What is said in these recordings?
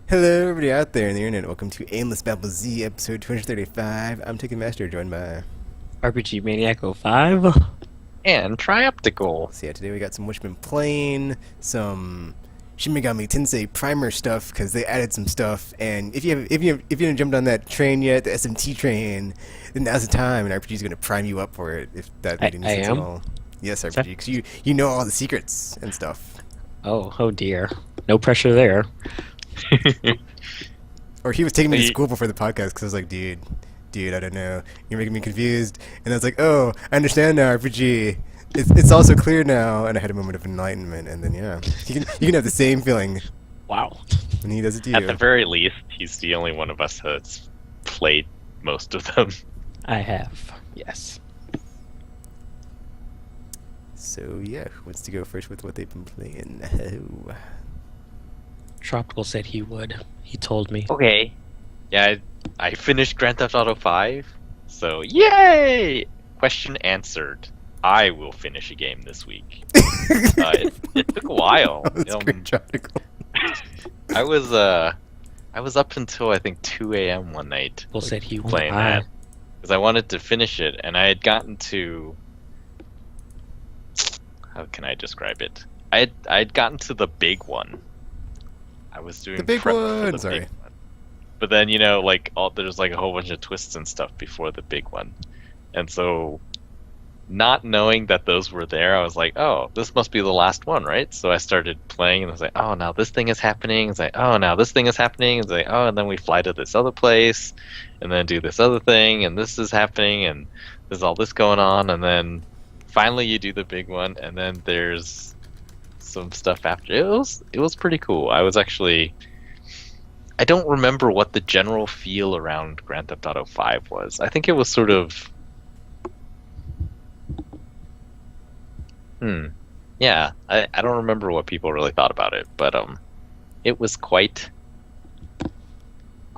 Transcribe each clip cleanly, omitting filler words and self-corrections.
Hello, everybody out there in the internet. Welcome to Aimless Babble Z, episode 235. I'm Taking Master, joined by. RPG Maniac 05? And Trioptical. So yeah, today we got some Witchman playing, some Shin Megami Tensei primer stuff because they added some stuff. And if you haven't jumped on that train yet, the SMT train, then now's the time, and RPG is going to prime you up for it. If that made any I sense am? at all. Yes, RPG, because you know all the secrets and stuff. Oh dear. No pressure there. Or he was taking me to school before the podcast because I was like, dude, I don't know. You're making me confused. And I was like, oh, I understand now, RPG. It's also clear now. And I had a moment of enlightenment. And then, yeah, you can have the same feeling Wow. when he does it to you. At the very least, he's the only one of us that's played most of them. I have. Yes. So, yeah, who wants to go first with what they've been playing? Oh. Tropical said he would. He told me. Okay. Yeah, I finished Grand Theft Auto 5, so yay! Question answered. I will finish a game this week. It took a while. Oh, that's great, Tropical. I was up until I think 2 a.m. one night Tropical said he would. playing that because I wanted to finish it, and I had gotten to. How can I describe it? I'd gotten to the big one. I was doing The big prep one, for the sorry. big one. But then there's like a whole bunch of twists and stuff before the big one, and so not knowing that those were there, I was like, oh, this must be the last one, right? So I started playing, and I was like, oh, now this thing is happening. It's like, oh, now this thing is happening. It's like, oh, and then we fly to this other place, and then do this other thing, and this is happening, and there's all this going on, and then finally you do the big one, and then there's some stuff after. It was pretty cool. I don't remember what the general feel around Grand Theft Auto 5 was. I think it was sort of yeah, I don't remember what people really thought about it, but it was quite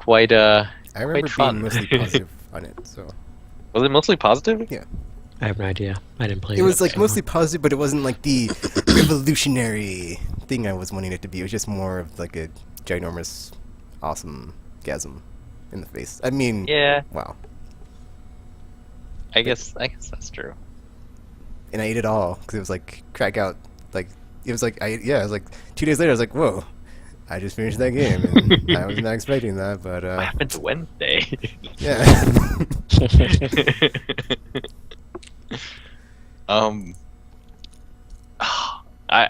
I remember fun. being mostly positive on it, so. Was it mostly positive? Yeah. I have no idea. I didn't play it. It was like so- mostly positive, but it wasn't like the revolutionary thing I was wanting it to be. It was just more of like a ginormous, awesome gasm in the face. I mean, Yeah, wow. I guess that's true. And I ate it all because it was like crack out. Like it was like it was like 2 days later. I was like, whoa, I just finished that game, and I was not expecting that. But What happened to Wednesday? yeah. I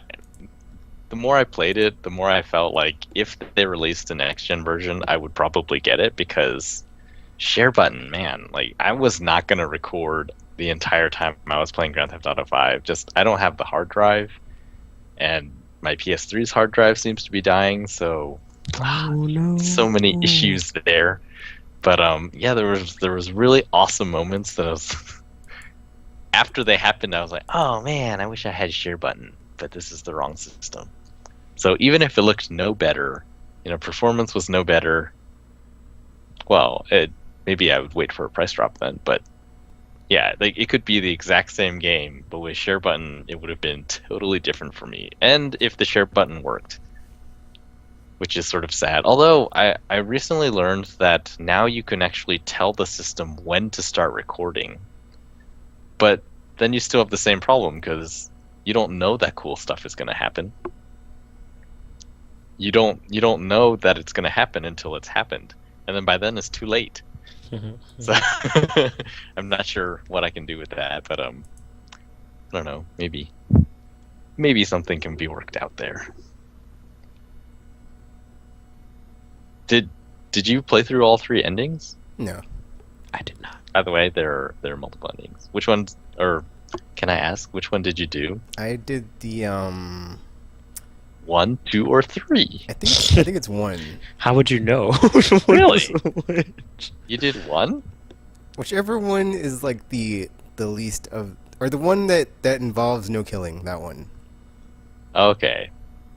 the more I played it, the more I felt like if they released a next gen version, I would probably get it because share button, man, like I was not gonna record the entire time I was playing Grand Theft Auto 5. Just I don't have the hard drive, and my PS3's hard drive seems to be dying, so Oh no. so many issues there. But yeah, there was really awesome moments that I was after they happened, I was like, oh man, I wish I had share button, but this is the wrong system. So even if it looked no better, performance was no better. Well, maybe I would wait for a price drop then, but yeah, like it could be the exact same game, but with share button, it would have been totally different for me. And if the share button worked, which is sort of sad. Although I recently learned that now you can actually tell the system when to start recording, but then you still have the same problem because you don't know that cool stuff is going to happen. You don't know that it's going to happen until it's happened, and then by then it's too late. So I'm not sure what I can do with that, but I don't know. Maybe something can be worked out there. Did you play through all 3 endings? No. I did not. By the way, there are multiple endings. Which ones, or can I ask, which one did you do? I did the 1, 2, or 3? I think it's 1. How would you know? Really? You did 1? Whichever one is like the least of, or the one that involves no killing. That one. Okay,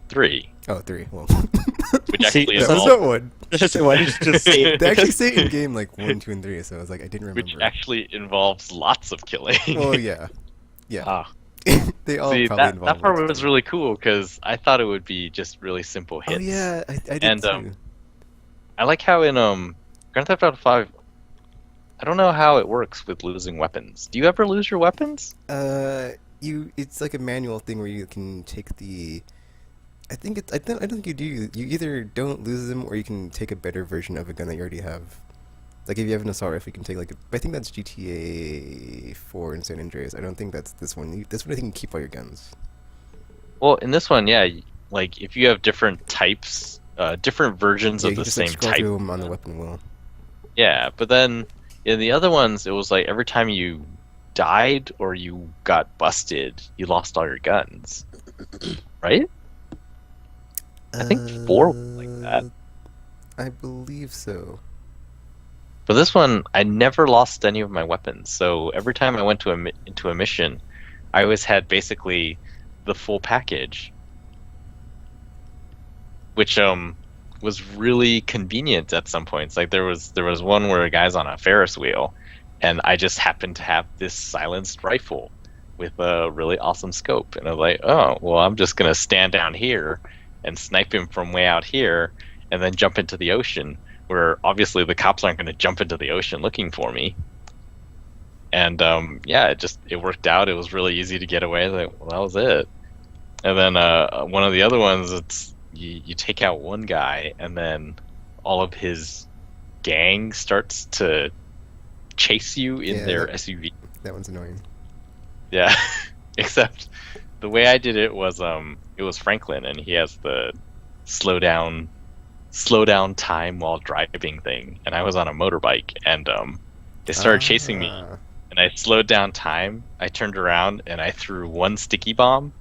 3. Oh, 3. Well, Which See, actually that was involves, that one. Why did you just say it? They actually say in game like 1, 2, and 3. So I was like, I didn't remember. which actually involves lots of killing. Well, yeah. Ah, They all See, probably that involve. part lots of was killing. really cool because I thought it would be just really simple hits. Oh yeah, I did And, too. I like how in Grand Theft Auto 5, I don't know how it works with losing weapons. Do you ever lose your weapons? It's like a manual thing where you can take the. I don't think you do. You either don't lose them or you can take a better version of a gun that you already have. Like if you have an assault rifle, you can take like. I think that's GTA 4 in San Andreas. I don't think that's this one. This one I think you can keep all your guns. Well, in this one, yeah, like if you have different types, different versions Yeah, of you can the just same like scroll type. through them on the weapon wheel. Yeah, but then in the other ones, it was like every time you died or you got busted, you lost all your guns, right? I think 4 was like that. I believe so. But this one, I never lost any of my weapons. So every time I went to into a mission, I always had basically the full package, which was really convenient at some points. Like there was one where a guy's on a Ferris wheel, and I just happened to have this silenced rifle with a really awesome scope, and I was like, oh well, I'm just gonna stand down here and snipe him from way out here, and then jump into the ocean, where obviously the cops aren't gonna jump into the ocean looking for me. And yeah, it worked out. It was really easy to get away. Like, well, that was it. And then one of the other ones, it's you take out one guy, and then all of his gang starts to chase you in their SUV. That one's annoying. Yeah, except the way I did it was Franklin, and he has the slow down time while driving thing, and I was on a motorbike, and they started chasing me, and I slowed down time. I turned around and I threw one sticky bomb,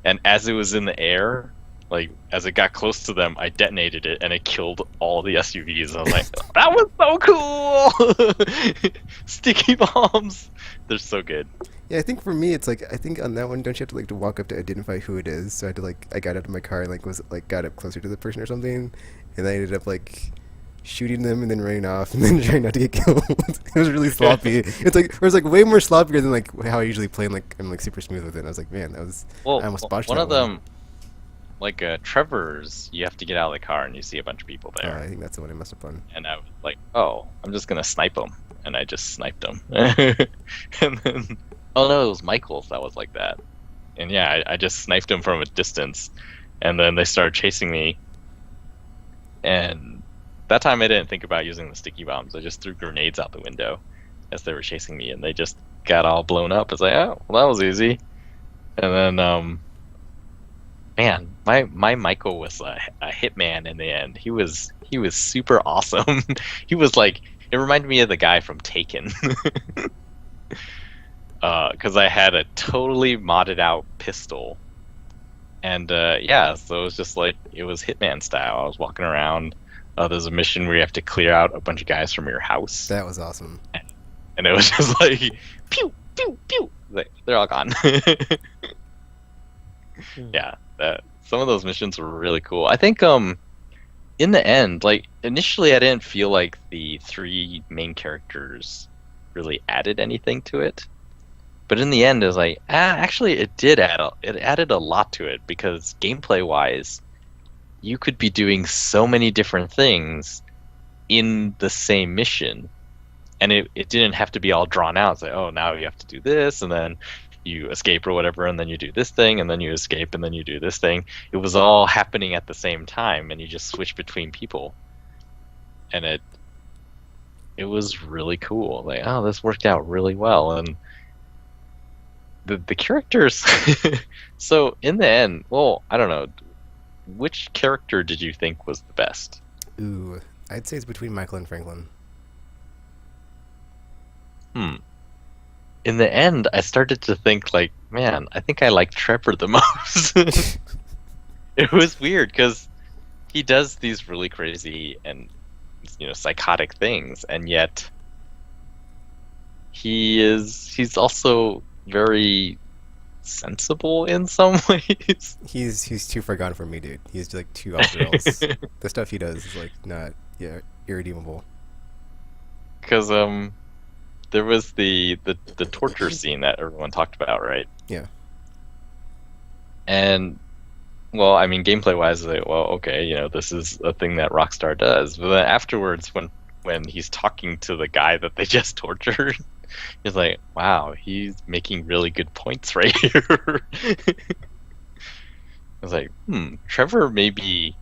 and as it was in the air, like as it got close to them, I detonated it, and it killed all the SUVs. I was like, that was so cool! Sticky bombs, they're so good. Yeah, I think for me, it's like I think on that one, don't you have to to walk up to identify who it is? So I had to I got out of my car and got up closer to the person or something, and I ended up shooting them and then running off and then trying not to get killed. It was really sloppy. It was way more sloppier than how I usually play. And I'm super smooth with it. And I was like, man, that was. Well, I almost botched one that of them, Trevor's, you have to get out of the car and you see a bunch of people there. I think that's the one I messed up on. And I was like, oh, I'm just gonna snipe them, and I just sniped them. And then, oh no, it was Michael's that was like that. And yeah, I just sniped him from a distance, and then they started chasing me. And that time I didn't think about using the sticky bombs. I just threw grenades out the window as they were chasing me, and they just got all blown up. It's like, oh, well, that was easy. And then, man, my Michael was a hitman in the end. He was super awesome. He was like, it reminded me of the guy from Taken. Because I had a totally modded out pistol. And yeah, so it was just it was Hitman style. I was walking around. There's a mission where you have to clear out a bunch of guys from your house. That was awesome. And it was just like, pew, pew, pew. They're all gone. Yeah, some of those missions were really cool. I think in the end, initially I didn't feel like the 3 main characters really added anything to it. But in the end, it was like, actually, it did it added a lot to it, because gameplay-wise, you could be doing so many different things in the same mission, and it didn't have to be all drawn out. It's like, oh, now you have to do this, and then you escape or whatever, and then you do this thing, and then you escape, and then you do this thing. It was all happening at the same time, and you just switch between people, and it was really cool. Like, oh, this worked out really well, and the characters. So in the end, well, I don't know, which character did you think was the best? Ooh, I'd say it's between Michael and Franklin. In the end, I started to think man, I think I like Trevor the most. It was weird because he does these really crazy and psychotic things, and yet he's also very sensible in some ways. He's too far gone for me, dude. He's too off the rails. The stuff he does is not irredeemable. Because there was the torture scene that everyone talked about, right? Yeah. And well, I mean, gameplay wise, like, well, okay, this is a thing that Rockstar does. But then afterwards, when he's talking to the guy that they just tortured, he's like, wow, he's making really good points right here. I was like, Trevor maybe.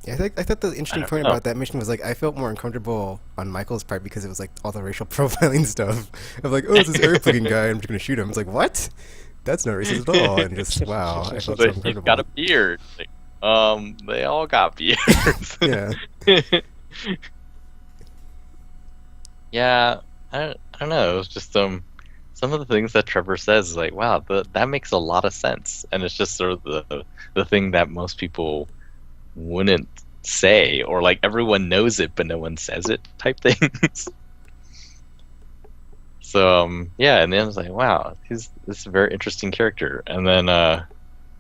Yeah, I thought the interesting don't point know. about that mission was like I felt more uncomfortable on Michael's part because it was like all the racial profiling stuff of like, oh, it's this Arab looking guy, I'm just gonna shoot him. It's like, what? That's not racist at all, and just wow, I felt so But he's got a uncomfortable. beard. Like, they all got beards. Yeah, Yeah, I don't know. It was just some of the things that Trevor says is like, wow, that makes a lot of sense, and it's just sort of the thing that most people wouldn't say, or like everyone knows it but no one says it type things. So yeah, and then I was like, wow, this is a very interesting character. And then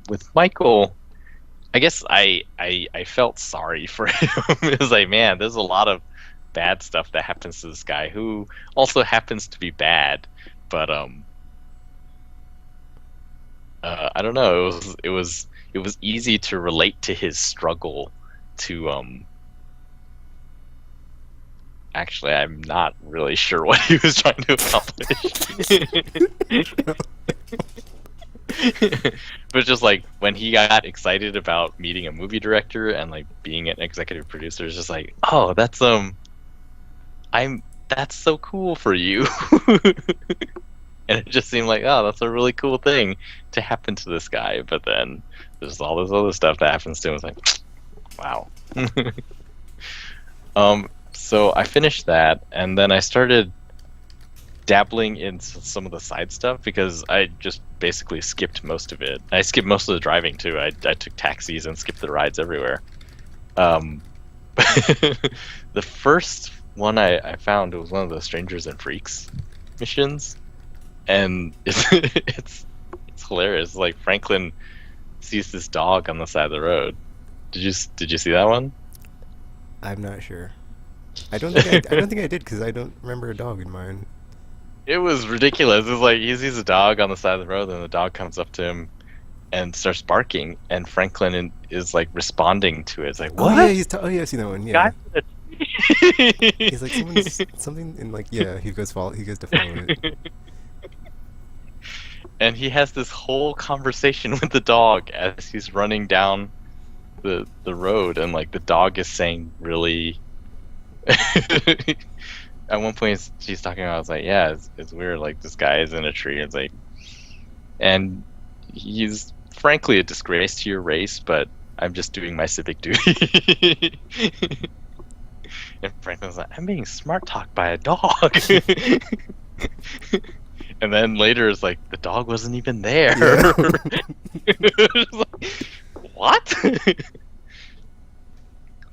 with Michael, I guess I felt sorry for him. It was like, man, there's a lot of bad stuff that happens to this guy who also happens to be bad, but I don't know. It was easy to relate to his struggle to Actually, I'm not really sure what he was trying to accomplish. But just like when he got excited about meeting a movie director and like being an executive producer, it's just like, oh, that's so cool for you. And it just seemed like, oh, that's a really cool thing to happen to this guy. But then there's all this other stuff that happens to him. It's like, wow. So I finished that, and then I started dabbling in some of the side stuff because I just basically skipped most of it. I skipped most of the driving too. I took taxis and skipped the rides everywhere. Um, the first one I found was one of the Strangers and Freaks missions, and it's hilarious. Like Franklin sees this dog on the side of the road. Did you see that one? I'm not sure. I don't think I did because I don't remember a dog in mine. It was ridiculous. It's like he sees a dog on the side of the road, and the dog comes up to him and starts barking, and Franklin is like responding to it. It's like, what? Oh yeah, oh yeah, I've seen that one. Yeah, Guy- he's like something in like yeah, he goes to follow it. And he has this whole conversation with the dog as he's running down the road, and like the dog is saying really. At one point, she's talking about, I was like, yeah, it's weird. Like, this guy is in a tree. It's like, and he's frankly a disgrace to your race, but I'm just doing my civic duty. And Franklin's like, I'm being smart talked by a dog. And then later, it's like, the dog wasn't even there. Yeah. It's like, what?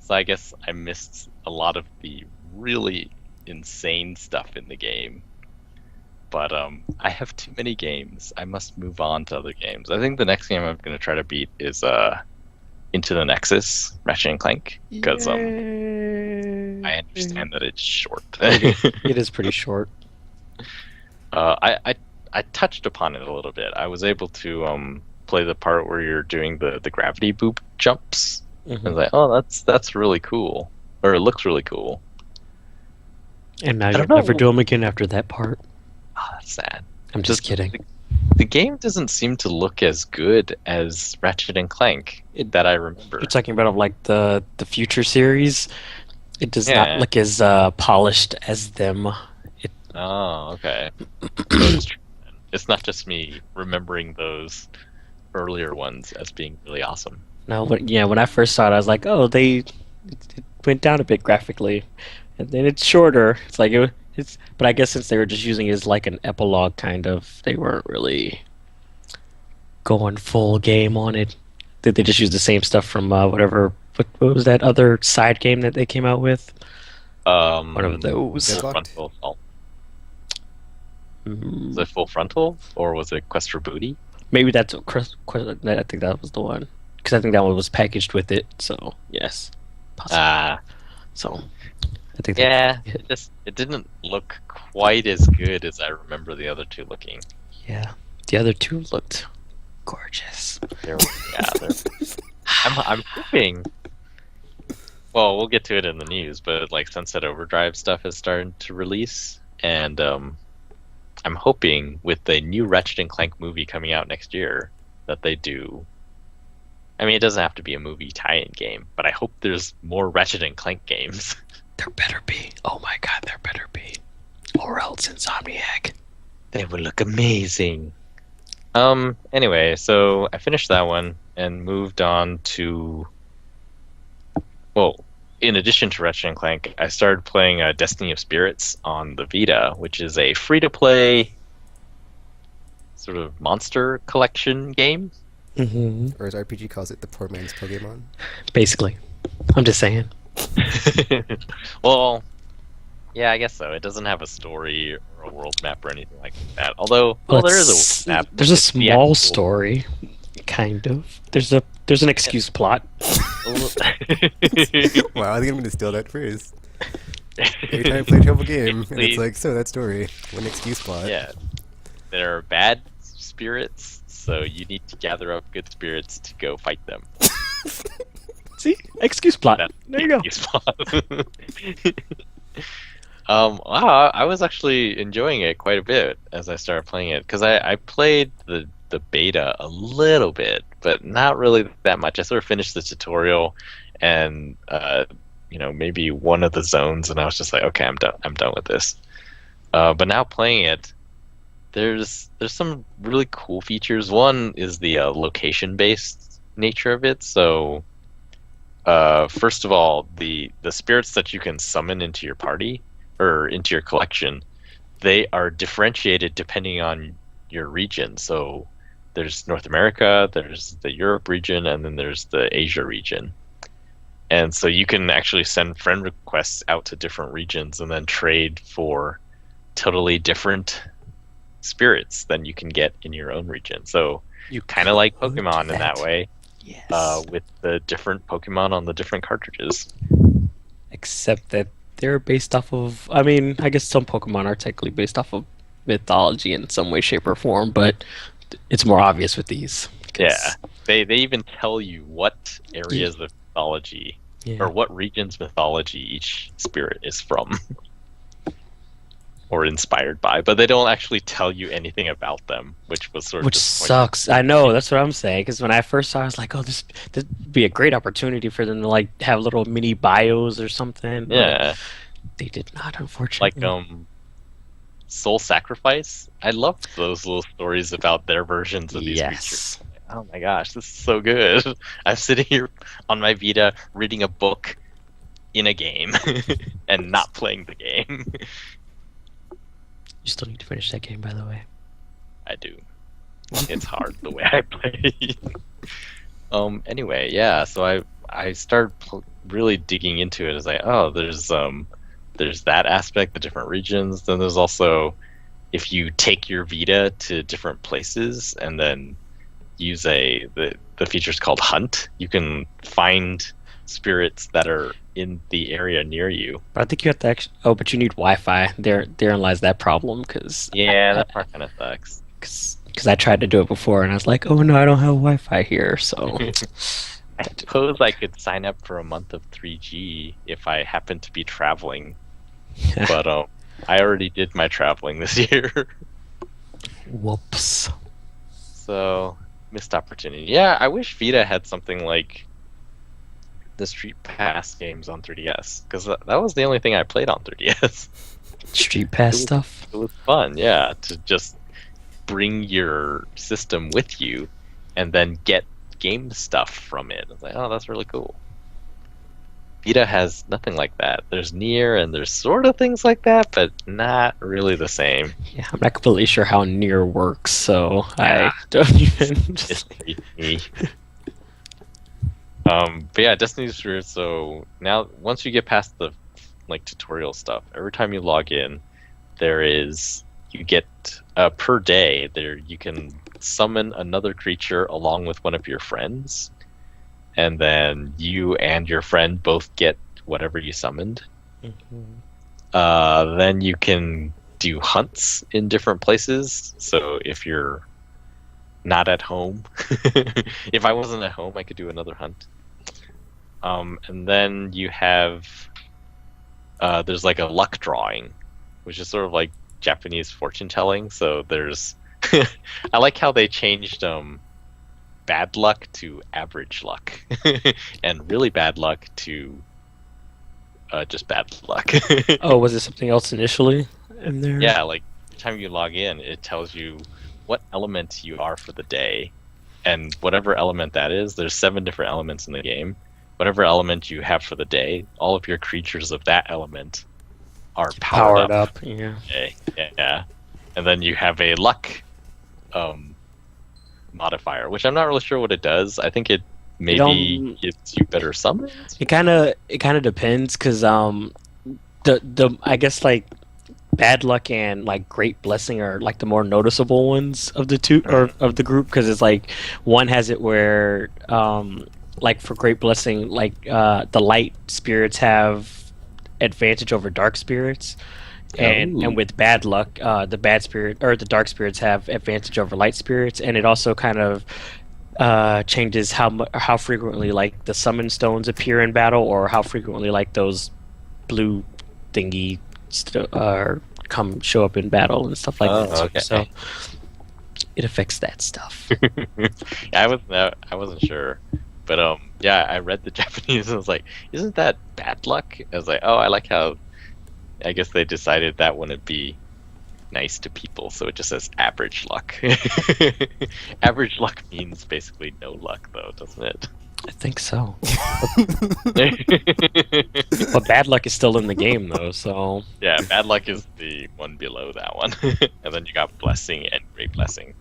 So I guess I missed a lot of the really insane stuff in the game. But I have too many games. I must move on to other games. I think the next game I'm going to try to beat is Into the Nexus, Ratchet and Clank, because I understand that it's short. It is pretty short. I touched upon it a little bit. I was able to play the part where you're doing the gravity boop jumps. Mhm. I was like, oh, that's really cool, or it looks really cool. And now I you'll don't know. never do them again after that part. Oh, that's sad. I'm just kidding. The game doesn't seem to look as good as Ratchet and Clank that I remember. You're talking about like the future series. It does Yeah. not look as polished as them. Oh, okay. So it's true then. It's not just me remembering those earlier ones as being really awesome. No, but yeah, when I first saw it, I was like, oh, it went down a bit graphically, and then it's shorter. It's like it's, but I guess since they were just using it as like an epilogue, kind of, they weren't really going full game on it. They just used the same stuff from whatever. What was that other side game that they came out with? One of those. Full Deadlocked? frontal assault. Mm, Was it Full Frontal or was it Quest for Booty? Maybe that's I think that was the one because I think that one was packaged with it. So yes, possibly. So I think Yeah, it didn't look quite as good as I remember the other two looking. yeah, the other two looked Gorgeous. I'm hoping. Well, we'll get to it in the news, but like Sunset Overdrive stuff is starting to release, and I'm hoping with the new Ratchet and Clank movie coming out next year that they do. I mean, it doesn't have to be a movie tie-in game, but I hope there's more Ratchet and Clank games. There better be. Oh my god, there better be. Or else Insomniac. They would look amazing. Anyway, so I finished that one and moved on to. Well, in addition to Ratchet and Clank, I started playing Destiny of Spirits on the Vita, which is a free-to-play sort of monster collection game. Or as RPG calls it, the poor man's Pokemon. Basically. I'm just saying. Well, yeah, I guess so. It doesn't have a story or a world map or anything like that. Although, well, there is a world map. There's a It's the small actual- story, kind of. There's an excuse plot. Wow, I think I'm going to steal that phrase. Every time I play a terrible game, and it's like, so that story, one excuse plot. Yeah, there are bad spirits, so you need to gather up good spirits to go fight them. See? Excuse plot. That's There you go. the excuse plot. Wow, I was actually enjoying it quite a bit as I started playing it, because I played the beta a little bit, but not really that much. I sort of finished the tutorial and maybe one of the zones, and I was just like, okay, I'm done with this. But now playing it, there's some really cool features. One is the location based nature of it. So first of all, the spirits that you can summon into your party or into your collection, they are differentiated depending on your region. So there's North America, there's the Europe region, and then there's the Asia region. And so you can actually send friend requests out to different regions and then trade for totally different spirits than you can get in your own region. So You kind of like could Pokemon do in that way, Yes. with the different Pokemon on the different cartridges. Except that they're based off of. I mean, I guess some Pokemon are technically based off of mythology in some way, shape, or form, but it's more obvious with these. 'Cause- Yeah, they even tell you what areas of mythology Yeah. or what region's mythology each spirit is from or inspired by, but they don't actually tell you anything about them, which was sort of Which disappointing. sucks. I know, that's what I'm saying. Because when I first saw it, I was like, oh, this would be a great opportunity for them to like have little mini bios or something. but Yeah, they did not, like unfortunately. Soul Sacrifice. I loved those little stories about their versions of these creatures. Yes. Oh my gosh, this is so good. I'm sitting here on my Vita reading a book in a game and not playing the game. You still need to finish that game, by the way. I do. It's hard the way I play. Anyway, yeah, so I started really digging into it. It's like, oh, there's that aspect, the different regions. Then there's also if you take your Vita to different places and then use the feature's called Hunt, you can find spirits that are in the area near you. But I think you have to actually. Oh, but you need Wi-Fi. Therein lies that problem. Because Yeah, that part kind of sucks. Because I tried to do it before, and I was like, oh no, I don't have Wi-Fi here. So I suppose I could sign up for a month of 3G if I happen to be traveling, but I already did my traveling this year, whoops. so missed opportunity. Yeah, I wish Vita had something like the Street Pass games on 3DS, because that was the only thing I played on 3DS. Street Pass Ooh. stuff. It was fun, yeah, to just bring your system with you and then get game stuff from it. I was like, oh, that's really cool. Vita has nothing like that. There's Nier and there's sort of things like that, but not really the same. Yeah, I'm not completely sure how Nier works, so Yeah. I don't even. It's me. But yeah, Destiny's Spirit. So now, once you get past the like tutorial stuff, every time you log in, you get per day there you can summon another creature along with one of your friends, and then you and your friend both get whatever you summoned. Then you can do hunts in different places. So if you're not at home. If I wasn't at home, I could do another hunt. And then you have there's like a luck drawing, which is sort of like Japanese fortune telling. So there's I like how they changed bad luck to average luck, and really bad luck to just bad luck. Oh, was it something else initially in there? Yeah, like every time you log in, it tells you what element you are for the day, and whatever element that is, there's 7 different elements in the game. Whatever element you have for the day, all of your creatures of that element are powered up. Yeah. Okay. Yeah, and then you have a luck modifier, which I'm not really sure what it does. I think it maybe gives you better summons. It kind of depends, because the I guess like bad luck and like great blessing are like the more noticeable ones of the two, or of the group, because it's like one has it where like for great blessing, like the light spirits have advantage over dark spirits, and with bad luck, the bad spirit or the dark spirits have advantage over light spirits, and it also kind of changes how frequently like the summon stones appear in battle, or how frequently like those blue thingy show up in battle and stuff like that. Okay. So it affects that stuff. Yeah, I wasn't sure, but yeah, I read the Japanese and I was like, isn't that bad luck? I was like, oh, I like how I guess they decided that wouldn't be nice to people, so it just says average luck. Average luck means basically no luck, though, doesn't it? I think so. But bad luck is still in the game, though, so... Yeah, bad luck is the one below that one. And then you got blessing and great blessing.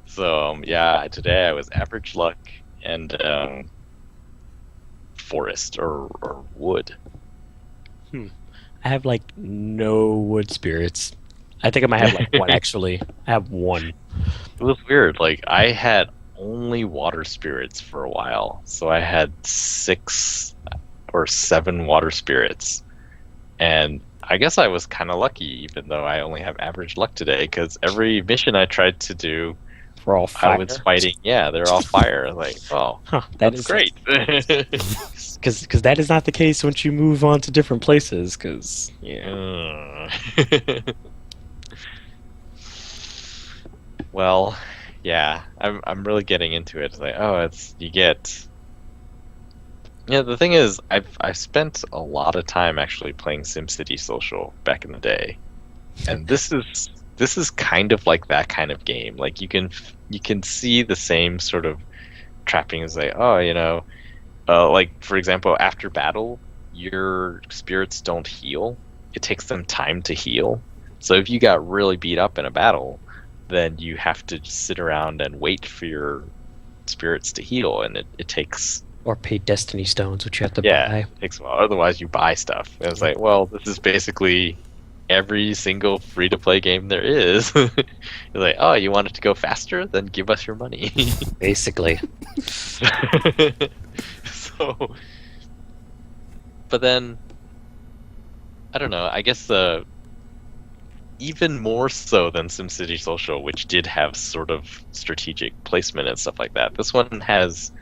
So, yeah, today I was average luck and forest or wood. I have, like, no wood spirits. I think I might have, like, one, actually. I have one. It was weird. Like, I had only water spirits for a while. So I had 6 or 7 water spirits. And I guess I was kind of lucky, even though I only have average luck today, because every mission I tried to do, For all fire? I was fighting. Yeah, they're all fire. Like, oh, that's great. Because that is not the case once you move on to different places, because... Yeah. Well, yeah, I'm really getting into it. It's like, oh, you get. Yeah, the thing is, I've spent a lot of time actually playing SimCity Social back in the day, and this is kind of like that kind of game. Like you can see the same sort of trappings. Like, oh, like for example, after battle, your spirits don't heal. It takes them time to heal. So if you got really beat up in a battle, then you have to just sit around and wait for your spirits to heal, and it takes... Or pay Destiny Stones, which you have to Yeah, buy. it takes a while. Otherwise, you buy stuff. And it's like, well, this is basically every single free-to-play game there is. It's like, oh, you want it to go faster? Then give us your money. Basically. So... But then... I don't know, I guess even more so than SimCity Social, which did have sort of strategic placement and stuff like that, this one has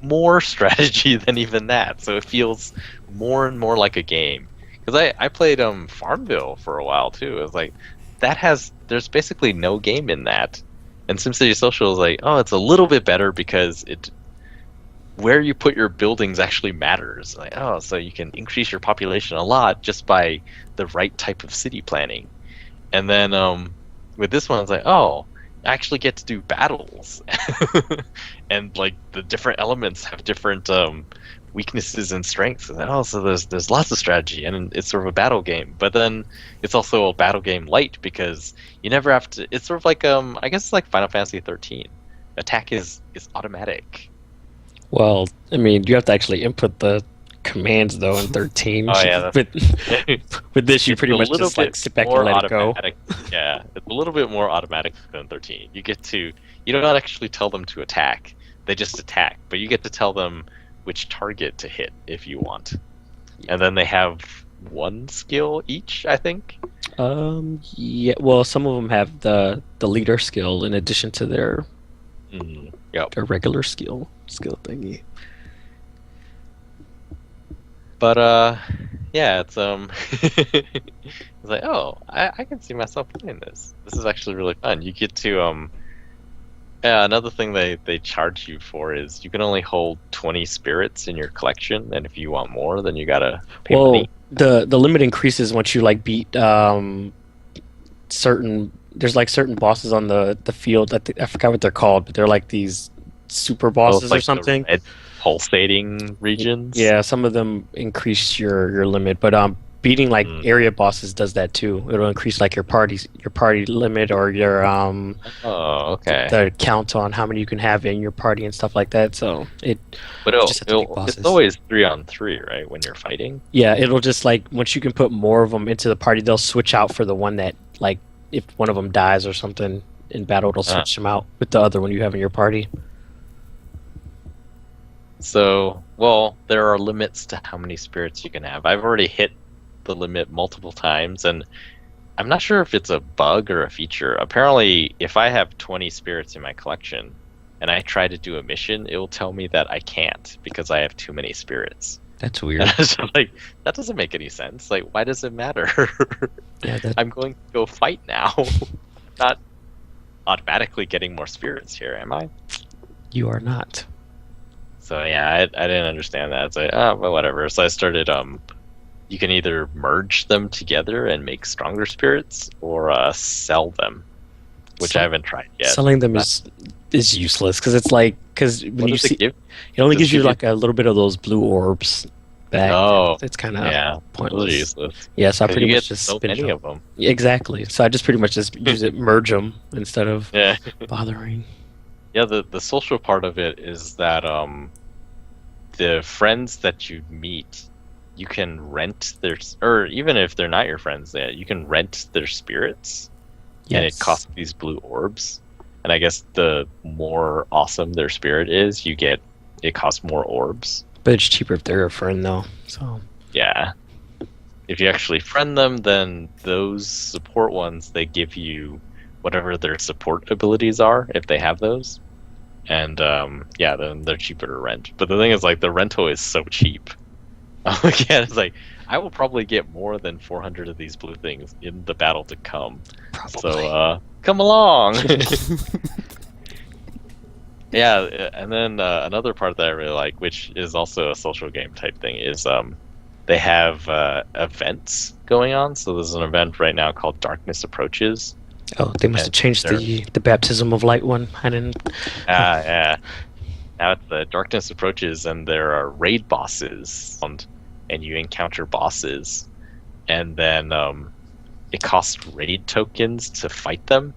more strategy than even that, so it feels more and more like a game. Because I played Farmville for a while too. It was like, there's basically no game in that. And SimCity Social is like, oh, it's a little bit better because where you put your buildings actually matters. Like, oh, so you can increase your population a lot just by the right type of city planning. And then with this one, it's like, oh, I actually get to do battles. And like the different elements have different weaknesses and strengths. And oh, so there's lots of strategy, and it's sort of a battle game. But then it's also a battle game light, because you never have to. It's sort of like I guess it's like Final Fantasy 13. Attack is automatic. Well, I mean, you have to actually input the commands, though, in 13. Oh, yeah. With this, you pretty much just like sit back and let it go. Yeah, it's a little bit more automatic than 13. You don't actually tell them to attack. They just attack, but you get to tell them which target to hit if you want. And then they have 1 skill each, I think. Yeah. Well, some of them have the leader skill in addition to Yep. their regular skill thingy. But yeah, it's it's like, oh, I can see myself playing this. This is actually really fun. You get to yeah, another thing they charge you for is you can only hold 20 spirits in your collection, and if you want more, then you gotta pay Well, money. the limit increases once you like beat certain. There's like certain bosses on the field. I forgot what they're called, but they're like these super Oh, it's bosses or like the something. red pulsating regions. Yeah, some of them increase your limit, but beating like Mm. area bosses does that too. It'll increase like your party limit or your Oh, okay. the count on how many you can have in your party and stuff like that. So it But you just have to beat it's bosses. always 3-on-3, right? When you're fighting. Yeah, it'll just like once you can put more of them into the party, they'll switch out for the one that like if one of them dies or something in battle, it'll switch them out with the other one you have in your party. So, well, there are limits to how many spirits you can have. I've already hit the limit multiple times, and I'm not sure if it's a bug or a feature. Apparently, if I have 20 spirits in my collection and I try to do a mission, it will tell me that I can't because I have too many spirits. That's And weird. I was like, that doesn't make any sense. Like, why does it matter? Yeah, I'm going to go fight now. Not automatically getting more spirits here, am I? you are not. So yeah, I didn't understand that. It's like, oh, well, whatever. So I started you can either merge them together and make stronger spirits or sell them, which So- I haven't tried yet. Selling them is useless because it's like because when What you does see it give? it only Does gives it you give you- like a little bit of those blue orbs back. Oh, It's kind of Yeah, pointless. totally useless. Yeah, so I 'Cause pretty you much get just so spin many them. of them. Yeah, exactly. So I just pretty much just use it, merge them instead of Yeah, bothering. yeah. The social part of it is that the friends that you meet, you can rent their, or even if they're not your friends, yeah, you can rent their spirits. And it Yes. costs these blue orbs. And I guess the more awesome their spirit is, it costs more orbs. But it's cheaper if they're a friend though. So Yeah. If you actually friend them, then those support ones, they give you whatever their support abilities are, if they have those. And yeah, then they're cheaper to rent. But the thing is, like, the rental is so cheap. Again, it's like, I will probably get more than 400 of these blue things in the battle to come. probably. So, come along. Yeah, and then another part that I really like, which is also a social game type thing, is they have events going on. So there's an event right now called Darkness Approaches. Oh, they must have changed the baptism of light one. I didn't. Yeah. Now it's the Darkness Approaches, and there are raid bosses, and you encounter bosses, and then it costs raid tokens to fight them.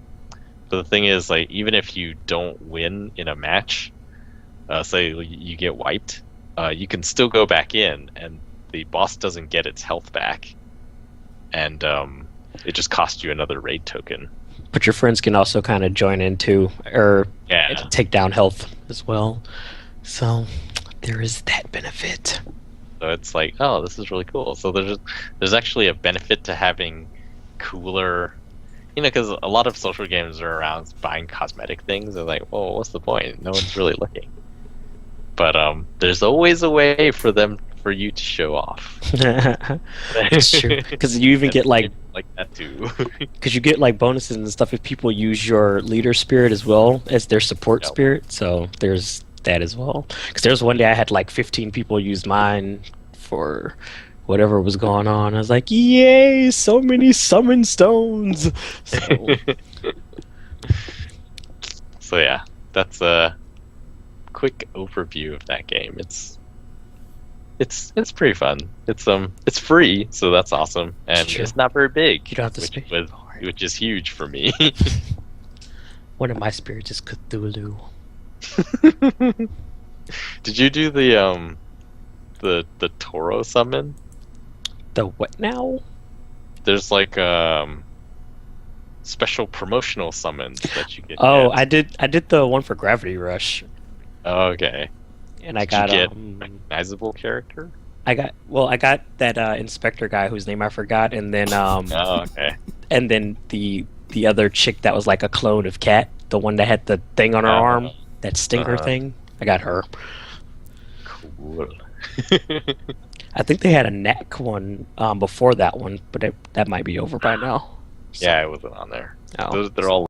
But the thing is, like, even if you don't win in a match, say you get wiped, you can still go back in, and the boss doesn't get its health back, and it just costs you another raid token. But your friends can also kind of join in too, or Yeah. take down health as well. So there is that benefit. So it's like, oh, this is really cool. So there's actually a benefit to having cooler, because a lot of social games are around buying cosmetic things. They're like, well, what's the point? No one's really looking. But there's always a way for you to show off. It's true because you even And get like that too. because you get like bonuses and stuff if people use your leader spirit as well as their support Yep. spirit. So there's that as well. Because there's one day I had like 15 people use mine for whatever was going on. I was like, yay, so many summon stones. So So yeah, that's a quick overview of that game. It's pretty fun. It's free, so that's awesome, and True. it's not very big, you don't have to spend. which is huge for me. One of my spirits is Cthulhu. Did you do the Toro summon? The what now? There's like special promotional summons that you can Oh, get. I did the one for Gravity Rush, Okay. and I Did you got get recognizable character? I got that inspector guy whose name I forgot, and then Oh, okay. and then the other chick that was like a clone of Cat, the one that had the thing on her arm, that stinger thing. I got her. Cool. I think they had a neck one before that one, but that might be over by now. Yeah, it wasn't on there. Oh. They're all